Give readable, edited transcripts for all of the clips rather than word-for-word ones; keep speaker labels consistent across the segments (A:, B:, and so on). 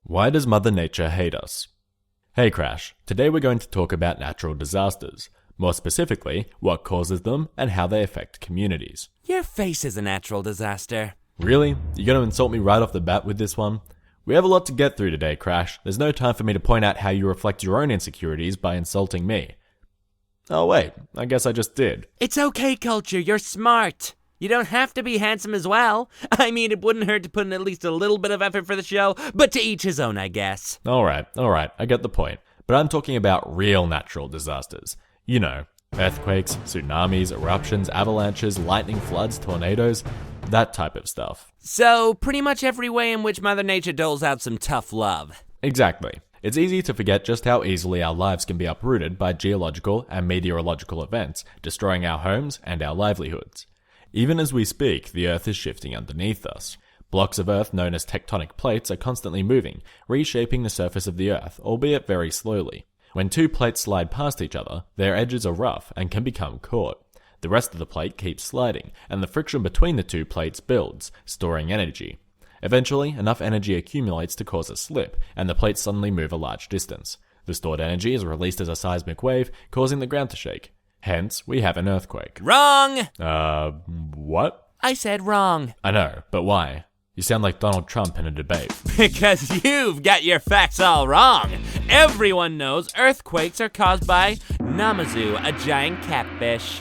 A: Why does Mother Nature hate us? Hey Crash, today we're going to talk about natural disasters. More specifically, what causes them and how they affect communities.
B: Your face is a natural disaster.
A: Really? You're going to insult me right off the bat with this one? We have a lot to get through today, Crash. There's no time for me to point out how you reflect your own insecurities by insulting me. Oh wait, I guess I just did.
B: It's okay, Culture, you're smart. You don't have to be handsome as well. I mean, it wouldn't hurt to put in at least a little bit of effort for the show, but to each his own, I guess.
A: Alright, I get the point. But I'm talking about real natural disasters. You know, earthquakes, tsunamis, eruptions, avalanches, lightning, floods, tornadoes, that type of stuff.
B: So, pretty much every way in which Mother Nature doles out some tough love.
A: Exactly. It's easy to forget just how easily our lives can be uprooted by geological and meteorological events, destroying our homes and our livelihoods. Even as we speak, the Earth is shifting underneath us. Blocks of Earth known as tectonic plates are constantly moving, reshaping the surface of the Earth, albeit very slowly. When two plates slide past each other, their edges are rough and can become caught. The rest of the plate keeps sliding, and the friction between the two plates builds, storing energy. Eventually, enough energy accumulates to cause a slip, and the plates suddenly move a large distance. The stored energy is released as a seismic wave, causing the ground to shake. Hence, we have an earthquake.
B: Wrong!
A: What?
B: I said wrong.
A: I know, but why? You sound like Donald Trump in a debate.
B: Because you've got your facts all wrong. Everyone knows earthquakes are caused by Namazu, a giant catfish.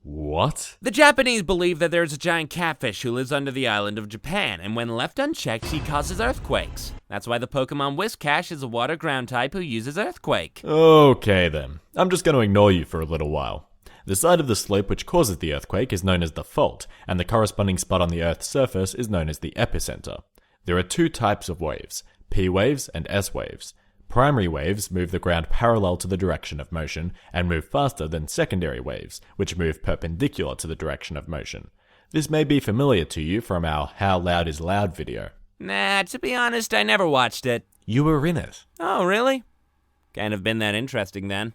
A: What?
B: The Japanese believe that there's a giant catfish who lives under the island of Japan, and when left unchecked, he causes earthquakes. That's why the Pokemon Whiscash is a water ground type who uses earthquake.
A: Okay then. I'm just going to ignore you for a little while. The side of the slope which causes the earthquake is known as the fault, and the corresponding spot on the Earth's surface is known as the epicenter. There are two types of waves, P waves and S waves. Primary waves move the ground parallel to the direction of motion and move faster than secondary waves, which move perpendicular to the direction of motion. This may be familiar to you from our How Loud is Loud video.
B: Nah, to be honest, I never watched it.
A: You were in it.
B: Oh, really? Can't have been that interesting then.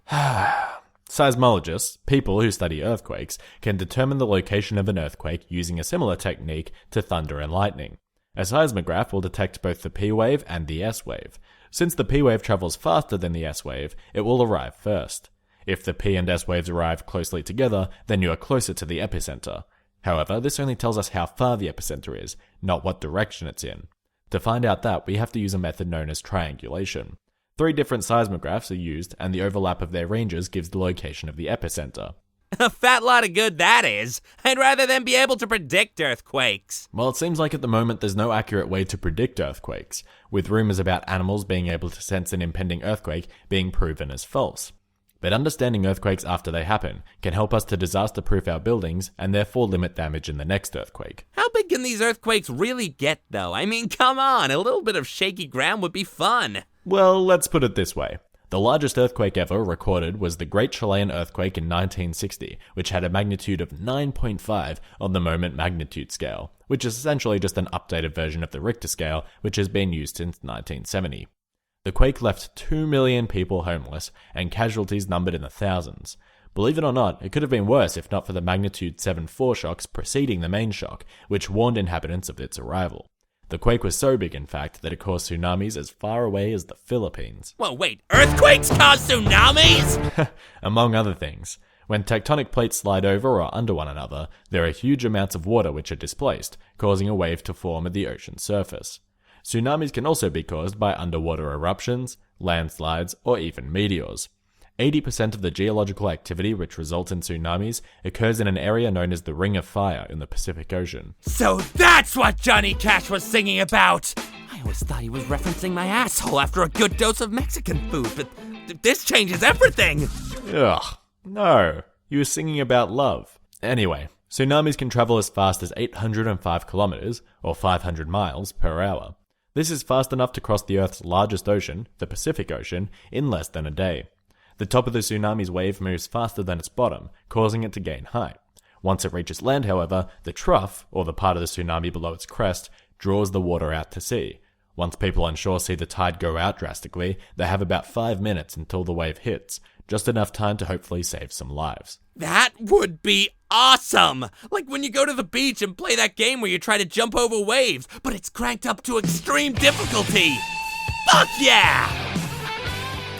A: Seismologists, people who study earthquakes, can determine the location of an earthquake using a similar technique to thunder and lightning. A seismograph will detect both the P wave and the S wave. Since the P wave travels faster than the S wave, it will arrive first. If the P and S waves arrive closely together, then you are closer to the epicenter. However, this only tells us how far the epicenter is, not what direction it's in. To find out that, we have to use a method known as triangulation. 3 different seismographs are used, and the overlap of their ranges gives the location of the epicenter.
B: A fat lot of good that is. I'd rather than be able to predict earthquakes.
A: Well, it seems like at the moment there's no accurate way to predict earthquakes, with rumors about animals being able to sense an impending earthquake being proven as false. But understanding earthquakes after they happen can help us to disaster-proof our buildings and therefore limit damage in the next earthquake.
B: How big can these earthquakes really get, though? I mean, come on, a little bit of shaky ground would be fun.
A: Well, let's put it this way. The largest earthquake ever recorded was the Great CHILEAN earthquake in 1960, which had a magnitude of 9.5 on the moment magnitude scale, which is essentially just an updated version of the Richter scale, which has been used since 1970. The quake left 2 million people homeless, and casualties numbered in the thousands. Believe it or not, it could have been worse if not for the magnitude 7.4 shocks preceding the main shock, which warned inhabitants of its arrival. The quake was so big, in fact, that it caused tsunamis as far away as the Philippines.
B: Whoa, wait, earthquakes cause tsunamis?
A: Among other things. When tectonic plates slide over or under one another, there are huge amounts of water which are displaced, causing a wave to form at the ocean's surface. Tsunamis can also be caused by underwater eruptions, landslides, or even meteors. 80% of the geological activity which results in tsunamis occurs in an area known as the Ring of Fire in the Pacific Ocean.
B: So that's what Johnny Cash was singing about! I always thought he was referencing my asshole after a good dose of Mexican food, but this changes everything!
A: Ugh, no. You were singing about love. Anyway, tsunamis can travel as fast as 805 kilometers, or 500 miles, per hour. This is fast enough to cross the Earth's largest ocean, the Pacific Ocean, in less than a day. The top of the tsunami's wave moves faster than its bottom, causing it to gain height. Once it reaches land, however, the trough, or the part of the tsunami below its crest, draws the water out to sea. Once people on shore see the tide go out drastically, they have about 5 minutes until the wave hits, just enough time to hopefully save some lives.
B: That would be awesome! Like when you go to the beach and play that game where you try to jump over waves, but it's cranked up to extreme difficulty! Fuck yeah!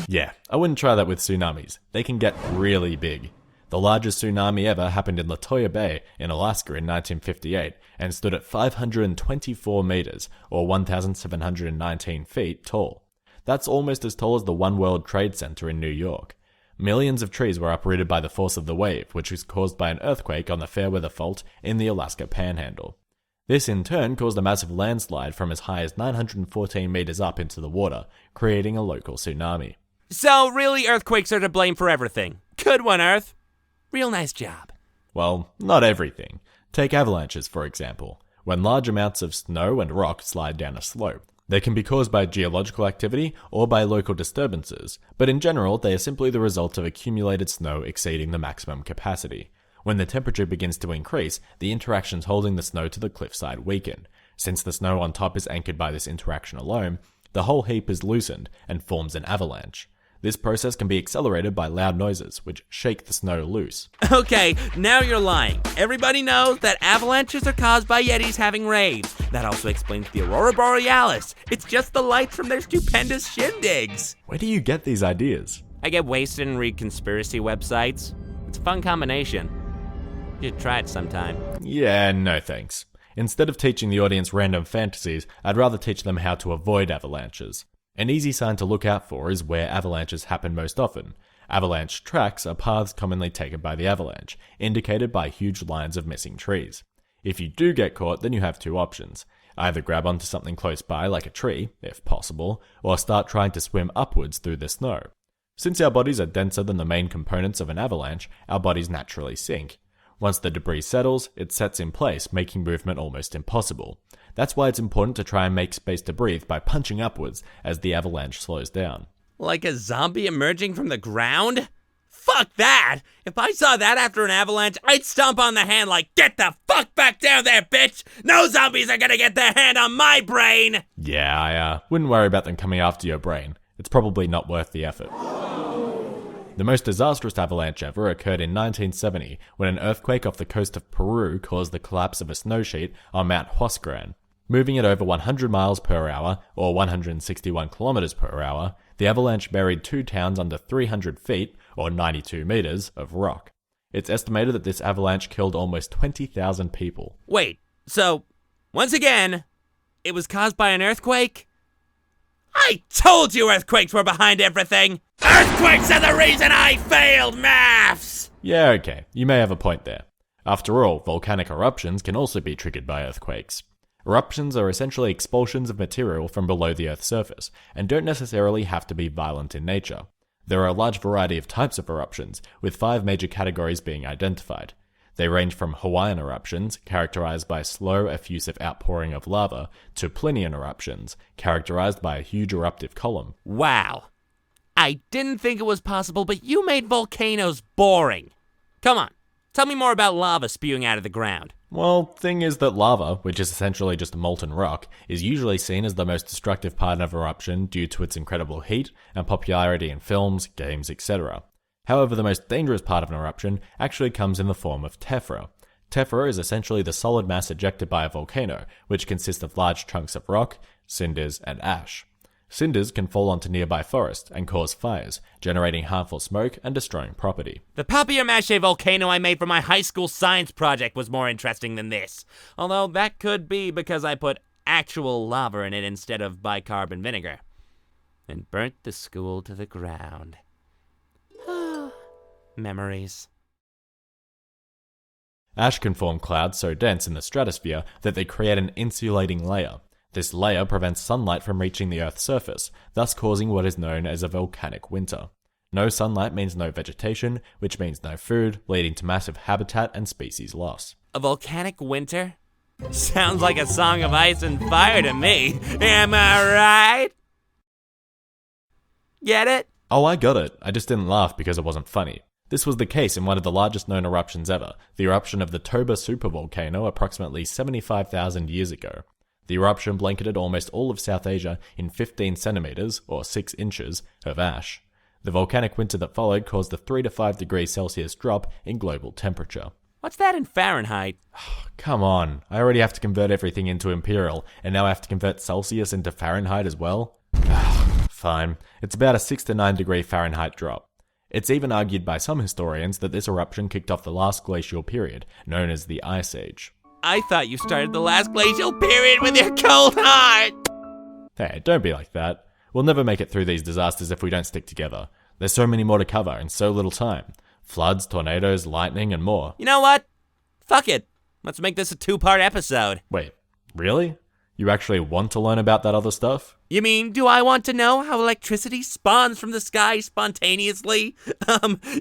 A: Yeah, I wouldn't try that with tsunamis. They can get really big. The largest tsunami ever happened in LITUYA Bay in Alaska in 1958 and stood at 524 meters, or 1,719 feet tall. That's almost as tall as the One World Trade Center in New York. Millions of trees were uprooted by the force of the wave, which was caused by an earthquake on the Fairweather Fault in the Alaska Panhandle. This in turn caused a massive landslide from as high as 914 meters up into the water, creating a local tsunami.
B: So really earthquakes are to blame for everything. Good one, Earth. Real nice job.
A: Well, not everything. Take avalanches, for example. When large amounts of snow and rock slide down a slope, they can be caused by geological activity or by local disturbances, but in general, they are simply the result of accumulated snow exceeding the maximum capacity. When the temperature begins to increase, the interactions holding the snow to the cliffside weaken. Since the snow on top is anchored by this interaction alone, the whole heap is loosened and forms an avalanche. This process can be accelerated by loud noises, which shake the snow loose.
B: Okay, now you're lying. Everybody knows that avalanches are caused by Yetis having raves. That also explains the Aurora Borealis. It's just the lights from their stupendous shindigs.
A: Where do you get these ideas?
B: I get wasted and read conspiracy websites. It's a fun combination. You should try it sometime.
A: Yeah, no thanks. Instead of teaching the audience random fantasies, I'd rather teach them how to avoid avalanches. An easy sign to look out for is where avalanches happen most often. Avalanche tracks are paths commonly taken by the avalanche, indicated by huge lines of missing trees. If you do get caught, then you have two options. Either grab onto something close by, like a tree, if possible, or start trying to swim upwards through the snow. Since our bodies are denser than the main components of an avalanche, our bodies naturally sink. Once the debris settles, it sets in place, making movement almost impossible. That's why it's important to try and make space to breathe by punching upwards as the avalanche slows down.
B: Like a zombie emerging from the ground? Fuck that! If I saw that after an avalanche, I'd stomp on the hand like, get the fuck back down there, bitch! No zombies are gonna get their hand on my brain!
A: Yeah, I wouldn't worry about them coming after your brain. It's probably not worth the effort. The most disastrous avalanche ever occurred in 1970 when an earthquake off the coast of Peru caused the collapse of a snow sheet on Mount Huascarán. Moving at over 100 miles per hour, or 161 kilometers per hour, the avalanche buried two towns under 300 feet, or 92 meters, of rock. It's estimated that this avalanche killed almost 20,000 people.
B: Wait, so, once again, it was caused by an earthquake? I told you earthquakes were behind everything! Earthquakes are the reason I failed maths!
A: Yeah, okay, you may have a point there. After all, volcanic eruptions can also be triggered by earthquakes. Eruptions are essentially expulsions of material from below the Earth's surface, and don't necessarily have to be violent in nature. There are a large variety of types of eruptions, with 5 major categories being identified. They range from Hawaiian eruptions, characterized by slow, effusive outpouring of lava, to Plinian eruptions, characterized by a huge eruptive column.
B: Wow. I didn't think it was possible, but you made volcanoes boring. Come on, tell me more about lava spewing out of the ground.
A: Well, thing is that lava, which is essentially just molten rock, is usually seen as the most destructive part of eruption due to its incredible heat and popularity in films, games, etc. However, the most dangerous part of an eruption actually comes in the form of tephra. Tephra is essentially the solid mass ejected by a volcano, which consists of large chunks of rock, cinders, and ash. Cinders can fall onto nearby forests and cause fires, generating harmful smoke and destroying property.
B: The papier-mâché volcano I made for my high school science project was more interesting than this. Although that could be because I put actual lava in it instead of bicarb and vinegar. And burnt the school to the ground. Memories.
A: Ash can form clouds so dense in the stratosphere that they create an insulating layer. This layer prevents sunlight from reaching the Earth's surface, thus causing what is known as a volcanic winter. No sunlight means no vegetation, which means no food, leading to massive habitat and species loss.
B: A volcanic winter? Sounds like a song of ice and fire to me. Am I right? Get it?
A: Oh, I got it. I just didn't laugh because it wasn't funny. This was the case in one of the largest known eruptions ever, the eruption of the Toba supervolcano approximately 75,000 years ago. The eruption blanketed almost all of South Asia in 15 centimeters, or 6 inches, of ash. The volcanic winter that followed caused a 3 to 5 degrees Celsius drop in global temperature.
B: What's that in Fahrenheit?
A: Come on, I already have to convert everything into imperial, and now I have to convert Celsius into Fahrenheit as well? Fine, it's about a 6 to 9 degree Fahrenheit drop. It's even argued by some historians that this eruption kicked off the last glacial period, known as the Ice Age.
B: I thought you started the last glacial period with your cold heart!
A: Hey, don't be like that. We'll never make it through these disasters if we don't stick together. There's so many more to cover in so little time. Floods, tornadoes, lightning, and more.
B: You know what? Fuck it. Let's make this a 2-part episode.
A: Wait, really? You actually want to learn about that other stuff?
B: You mean, do I want to know how electricity spawns from the sky spontaneously?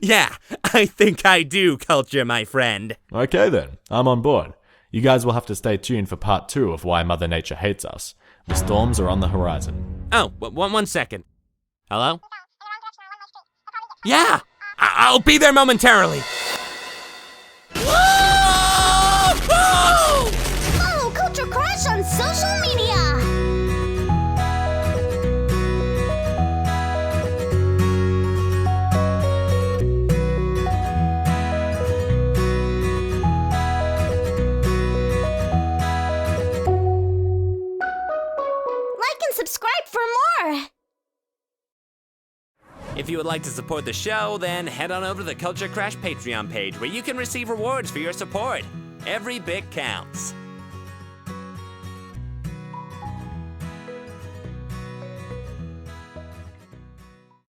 B: Yeah, I think I do, Culture, my friend.
A: Okay then, I'm on board. You guys will have to stay tuned for part 2 of Why Mother Nature Hates Us. The storms are on the horizon.
B: Oh, one second. Hello? Yeah! I'll be there momentarily.
C: Follow CultureCrash on social media. Like and subscribe for more.
B: If you would like to support the show, then head on over to the CultureCrash Patreon page where you can receive rewards for your support. Every bit counts.